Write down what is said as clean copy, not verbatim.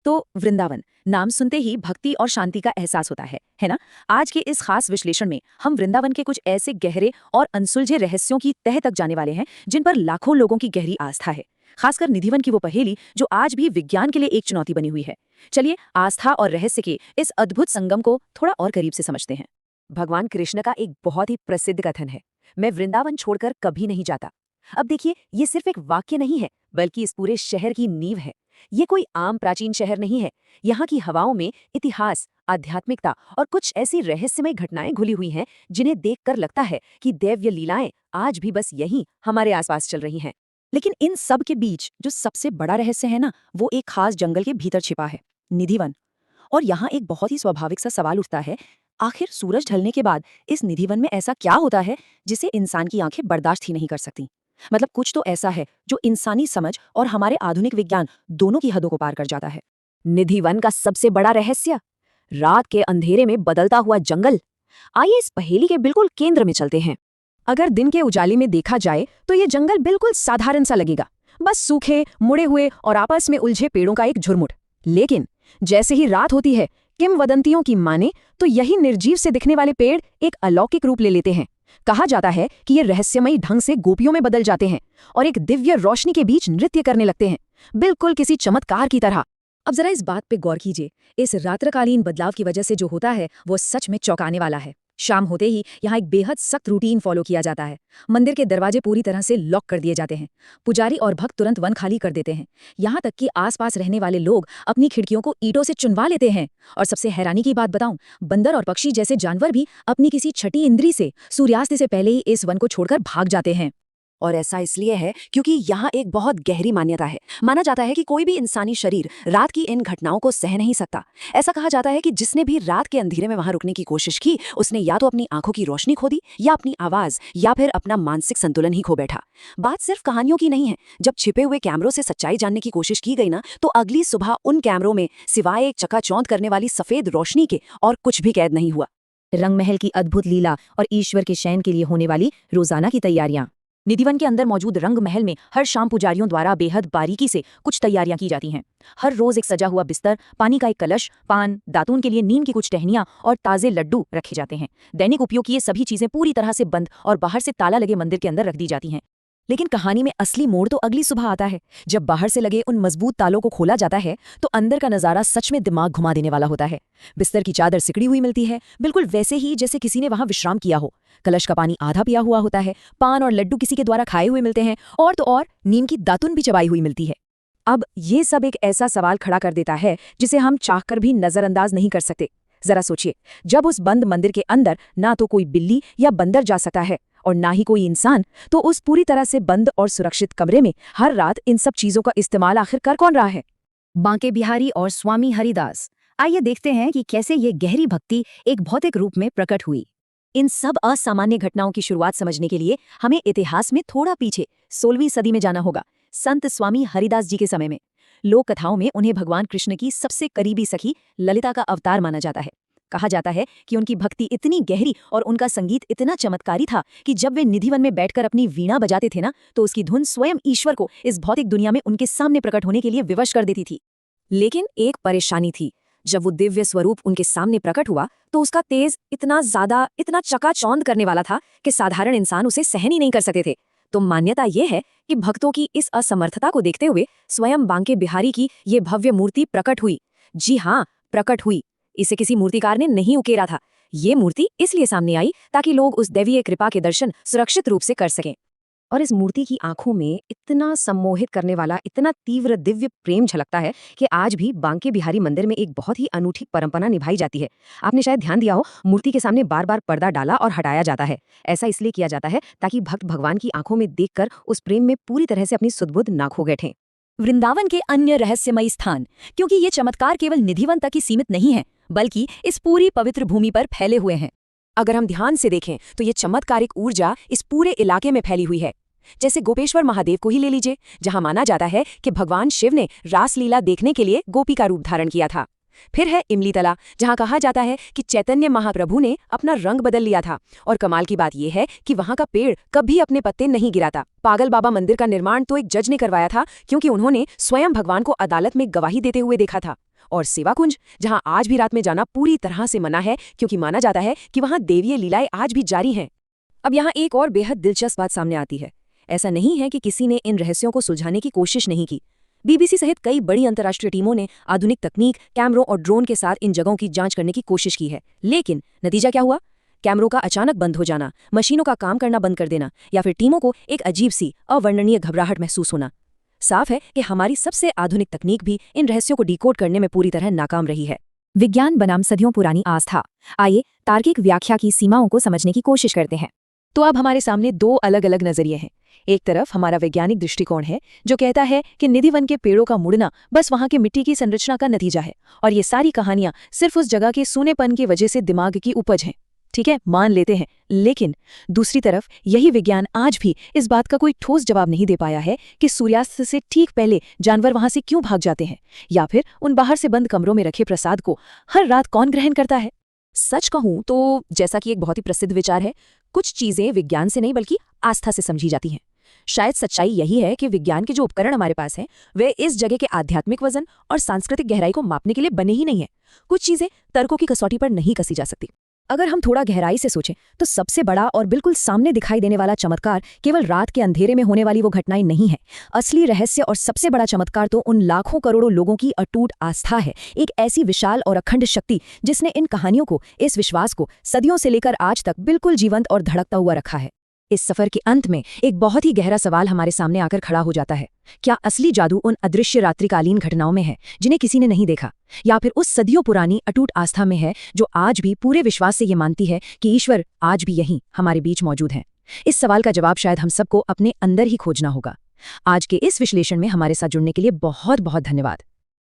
तो वृंदावन नाम सुनते ही भक्ति और शांति का एहसास होता है ना। आज के इस खास विश्लेषण में हम वृंदावन के कुछ ऐसे गहरे और अनसुलझे रहस्यों की तह तक जाने वाले हैं जिन पर लाखों लोगों की गहरी आस्था है। खासकर निधिवन की वो पहेली जो आज भी विज्ञान के लिए एक चुनौती बनी हुई है। चलिए आस्था और रहस्य के इस अद्भुत संगम को थोड़ा और करीब से समझते हैं। भगवान कृष्ण का एक बहुत ही प्रसिद्ध कथन है, मैं वृंदावन छोड़कर कभी नहीं जाता। अब देखिए, ये सिर्फ एक वाक्य नहीं है, बल्कि इस पूरे शहर की नींव है। ये कोई आम प्राचीन शहर नहीं है। यहाँ की हवाओं में इतिहास, आध्यात्मिकता और कुछ ऐसी रहस्यमय घटनाएं घुली हुई हैं जिन्हें देखकर लगता है कि दैवीय लीलाएं आज भी बस यहीं हमारे आसपास चल रही हैं। लेकिन इन सब के बीच जो सबसे बड़ा रहस्य है ना, वो एक खास जंगल के भीतर छिपा है, निधिवन। और यहाँ एक बहुत ही स्वाभाविक सा सवाल उठता है, आखिर सूरज ढलने के बाद इस निधिवन में ऐसा क्या होता है जिसे इंसान की आंखें बर्दाश्त ही नहीं कर सकती। मतलब कुछ तो ऐसा है जो इंसानी समझ और हमारे आधुनिक विज्ञान दोनों की हदों को पार कर जाता है। निधिवन का सबसे बड़ा रहस्य, रात के अंधेरे में बदलता हुआ जंगल। आइए इस पहेली के बिल्कुल केंद्र में चलते हैं। अगर दिन के उजाले में देखा जाए तो ये जंगल बिल्कुल साधारण सा लगेगा, बस सूखे, मुड़े हुए और आपस में उलझे पेड़ों का एक झुरमुट। लेकिन जैसे ही रात होती है, किंवदंतियों की माने तो यही निर्जीव से दिखने वाले पेड़ एक अलौकिक रूप ले लेते हैं। कहा जाता है कि ये रहस्यमयी ढंग से गोपियों में बदल जाते हैं और एक दिव्य रोशनी के बीच नृत्य करने लगते हैं, बिल्कुल किसी चमत्कार की तरह। अब जरा इस बात पे गौर कीजिए, इस रात्रकालीन बदलाव की वजह से जो होता है वो सच में चौंकाने वाला है। शाम होते ही यहाँ एक बेहद सख्त रूटीन फॉलो किया जाता है। मंदिर के दरवाजे पूरी तरह से लॉक कर दिए जाते हैं। पुजारी और भक्त तुरंत वन खाली कर देते हैं। यहाँ तक कि आसपास रहने वाले लोग अपनी खिड़कियों को ईंटों से चुनवा लेते हैं। और सबसे हैरानी की बात बताऊं, बंदर और पक्षी जैसे जानवर भी अपनी किसी छठी इंद्री से सूर्यास्त से पहले ही इस वन को छोड़कर भाग जाते हैं। और ऐसा इसलिए है क्योंकि यहाँ एक बहुत गहरी मान्यता है। माना जाता है कि कोई भी इंसानी शरीर रात की इन घटनाओं को सह नहीं सकता। ऐसा कहा जाता है कि जिसने भी रात के अंधेरे में वहां रुकने की कोशिश की, उसने या तो अपनी आंखों की रोशनी खो दी, या अपनी आवाज, या फिर अपना मानसिक संतुलन ही खो बैठा। बात सिर्फ कहानियों की नहीं है। जब छिपे हुए कैमरों से सच्चाई जानने की कोशिश की गई ना, तो अगली सुबह उन कैमरों में सिवाय एक चकाचौंध करने वाली सफेद रोशनी के और कुछ भी कैद नहीं हुआ। रंगमहल की अद्भुत लीला और ईश्वर के शयन के लिए होने वाली रोजाना की तैयारियां। निधिवन के अंदर मौजूद रंग महल में हर शाम पुजारियों द्वारा बेहद बारीकी से कुछ तैयारियां की जाती हैं। हर रोज एक सजा हुआ बिस्तर, पानी का एक कलश, पान, दातून के लिए नीम की कुछ टहनियां और ताजे लड्डू रखे जाते हैं। दैनिक उपयोग की ये सभी चीजें पूरी तरह से बंद और बाहर से ताला लगे मंदिर के अंदर रख दी जाती हैं। लेकिन कहानी में असली मोड़ तो अगली सुबह आता है, जब बाहर से लगे उन मजबूत तालों को खोला जाता है तो अंदर का नजारा सच में दिमाग घुमा देने वाला होता है। बिस्तर की चादर सिकड़ी हुई मिलती है, बिल्कुल वैसे ही जैसे किसी ने वहां विश्राम किया हो। कलश का पानी आधा पिया हुआ होता है, पान और लड्डू किसी के द्वारा खाए हुए मिलते हैं, और तो और नीम की दातुन भी चबाई हुई मिलती है। अब ये सब एक ऐसा सवाल खड़ा कर देता है जिसे हम चाहकर भी नजरअंदाज नहीं कर सकते। जरा सोचिए, जब उस बंद मंदिर के अंदर ना तो कोई बिल्ली या बंदर जा सकता है और ना ही कोई इंसान, तो उस पूरी तरह से बंद और सुरक्षित कमरे में हर रात इन सब चीजों का इस्तेमाल आखिर कर कौन रहा है? बांके बिहारी और स्वामी हरिदास। आइए देखते हैं कि कैसे ये गहरी भक्ति एक भौतिक रूप में प्रकट हुई। इन सब असामान्य घटनाओं की शुरुआत समझने के लिए हमें इतिहास में थोड़ा पीछे 16वीं सदी में जाना होगा, संत स्वामी हरिदास जी के समय में। लोक कथाओं में उन्हें भगवान कृष्ण की सबसे करीबी सखी ललिता का अवतार माना जाता है। कहा जाता है कि उनकी भक्ति इतनी गहरी और उनका संगीत इतना चमत्कारी था कि जब वे निधिवन में बैठकर अपनी वीणा बजाते थे ना, तो उसकी धुन स्वयं ईश्वर को इस भौतिक दुनिया में उनके सामने प्रकट होने के लिए विवश कर देती थी। लेकिन एक परेशानी थी, जब वो दिव्य स्वरूप उनके सामने प्रकट हुआ तो उसका तेज इतना ज्यादा, इतना चकाचौंध करने वाला था कि साधारण इंसान उसे सहन ही नहीं कर सकते थे। तो मान्यता यह है कि भक्तों की इस असमर्थता को देखते हुए स्वयं बांके बिहारी की ये भव्य मूर्ति प्रकट हुई। जी हाँ, प्रकट हुई। इसे किसी मूर्तिकार ने नहीं उकेरा था। ये मूर्ति इसलिए सामने आई ताकि लोग उस दैवीय कृपा के दर्शन सुरक्षित रूप से कर सकें। और इस मूर्ति की आंखों में इतना सम्मोहित करने वाला, इतना तीव्र दिव्य प्रेम झलकता है कि आज भी बांके बिहारी मंदिर में एक बहुत ही अनूठी परंपरा निभाई जाती है। आपने शायद ध्यान दिया हो, मूर्ति के सामने बार बार पर्दा डाला और हटाया जाता है। ऐसा इसलिए किया जाता है ताकि भक्त भगवान की आंखों में देखकर उस प्रेम में पूरी तरह से अपनी सुध-बुध ना खो बैठें। वृंदावन के अन्य रहस्यमयी स्थान, क्योंकि ये चमत्कार केवल निधिवन तक ही सीमित नहीं है, बल्कि इस पूरी पवित्र भूमि पर फैले हुए हैं। अगर हम ध्यान से देखें तो ये चमत्कारिक ऊर्जा इस पूरे इलाके में फैली हुई है। जैसे गोपेश्वर महादेव को ही ले लीजिए, जहां माना जाता है कि भगवान शिव ने रासलीला देखने के लिए गोपी का रूप धारण किया था। फिर है इमलीतला, जहां कहा जाता है कि चैतन्य महाप्रभु ने अपना रंग बदल लिया था। और कमाल की बात यह है कि वहां का पेड़ कभी अपने पत्ते नहीं गिराता। पागल बाबा मंदिर का निर्माण तो एक जज ने करवाया था, क्योंकि उन्होंने स्वयं भगवान को अदालत में गवाही देते हुए देखा था। और सेवाकुंज, जहां आज भी रात में जाना पूरी तरह से मना है क्योंकि माना जाता है कि वहां देवीय लीलाएं आज भी जारी हैं। अब यहाँ एक और बेहद दिलचस्प बात सामने आती है। ऐसा नहीं है कि किसी ने इन रहस्यों को सुलझाने की कोशिश नहीं की। बीबीसी सहित कई बड़ी अंतर्राष्ट्रीय टीमों ने आधुनिक तकनीक, कैमरों और ड्रोन के साथ इन जगहों की जांच करने की कोशिश की है, लेकिन नतीजा क्या हुआ? कैमरों का अचानक बंद हो जाना, मशीनों का काम करना बंद कर देना, या फिर टीमों को एक अजीब सी अवर्णनीय घबराहट महसूस होना। साफ है कि हमारी सबसे आधुनिक तकनीक भी इन रहस्यों को डिकोड करने में पूरी तरह नाकाम रही है। विज्ञान बनाम सदियों पुरानी आस्था। आइए तार्किक व्याख्या की सीमाओं को समझने की कोशिश करते हैं। तो अब हमारे सामने दो अलग अलग नजरिए हैं। एक तरफ हमारा वैज्ञानिक दृष्टिकोण है जो कहता है कि निधि वन के पेड़ों का मुड़ना बस वहां के मिट्टी की संरचना का नतीजा है और ये सारी कहानियां सिर्फ उस जगह के सूनेपन की वजह से दिमाग की उपज हैं। ठीक है, मान लेते हैं। लेकिन दूसरी तरफ यही विज्ञान आज भी इस बात का कोई ठोस जवाब नहीं दे पाया है कि सूर्यास्त से ठीक पहले जानवर वहां से क्यों भाग जाते हैं, या फिर उन बाहर से बंद कमरों में रखे प्रसाद को हर रात कौन ग्रहण करता है। सच कहूं तो जैसा कि एक बहुत ही प्रसिद्ध विचार है, कुछ चीजें विज्ञान से नहीं बल्कि आस्था से समझी जाती हैं। शायद सच्चाई यही है कि विज्ञान के जो उपकरण हमारे पास हैं वे इस जगह के आध्यात्मिक वजन और सांस्कृतिक गहराई को मापने के लिए बने ही नहीं हैं। कुछ चीजें तर्कों की कसौटी पर नहीं कसी जा सकती। अगर हम थोड़ा गहराई से सोचें तो सबसे बड़ा और बिल्कुल सामने दिखाई देने वाला चमत्कार केवल रात के अंधेरे में होने वाली वो घटनाएं नहीं है। असली रहस्य और सबसे बड़ा चमत्कार तो उन लाखों करोड़ों लोगों की अटूट आस्था है, एक ऐसी विशाल और अखंड शक्ति जिसने इन कहानियों को, इस विश्वास को सदियों से लेकर आज तक बिल्कुल जीवंत और धड़कता हुआ रखा है। इस सफर के अंत में एक बहुत ही गहरा सवाल हमारे सामने आकर खड़ा हो जाता है। क्या असली जादू उन अदृश्य रात्रिकालीन घटनाओं में है जिन्हें किसी ने नहीं देखा, या फिर उस सदियों पुरानी अटूट आस्था में है जो आज भी पूरे विश्वास से ये मानती है कि ईश्वर आज भी यहीं हमारे बीच मौजूद है? इस सवाल का जवाब शायद हम सबको अपने अंदर ही खोजना होगा। आज के इस विश्लेषण में हमारे साथ जुड़ने के लिए बहुत बहुत धन्यवाद।